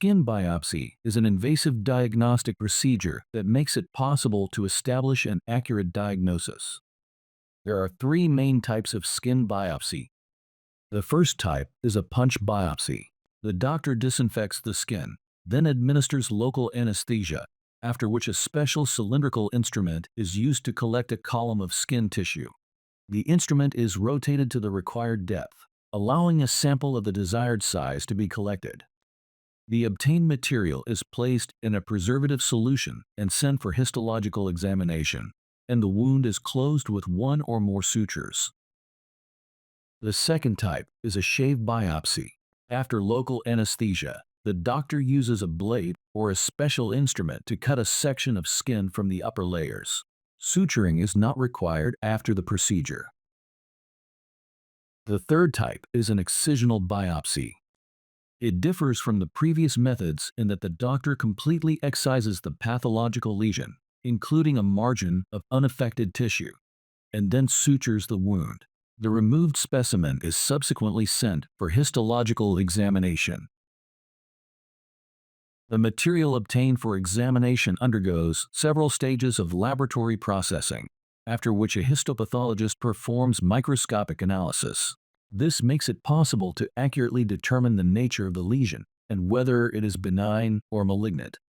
skin biopsy is an invasive diagnostic procedure that makes it possible to establish an accurate diagnosis. There are three main types of skin biopsy. The first type is a punch biopsy. The doctor disinfects the skin, then administers local anesthesia, after which a special cylindrical instrument is used to collect a column of skin tissue. The instrument is rotated to the required depth, allowing a sample of the desired size to be collected. The obtained material is placed in a preservative solution and sent for histological examination, and the wound is closed with one or more sutures. The second type is a shave biopsy. After local anesthesia, the doctor uses a blade or a special instrument to cut a section of skin from the upper layers. Suturing is not required after the procedure. The third type is an excisional biopsy. It differs from the previous methods in that the doctor completely excises the pathological lesion, including a margin of unaffected tissue, and then sutures the wound. The removed specimen is subsequently sent for histological examination. The material obtained for examination undergoes several stages of laboratory processing, after which a histopathologist performs microscopic analysis. This makes it possible to accurately determine the nature of the lesion and whether it is benign or malignant.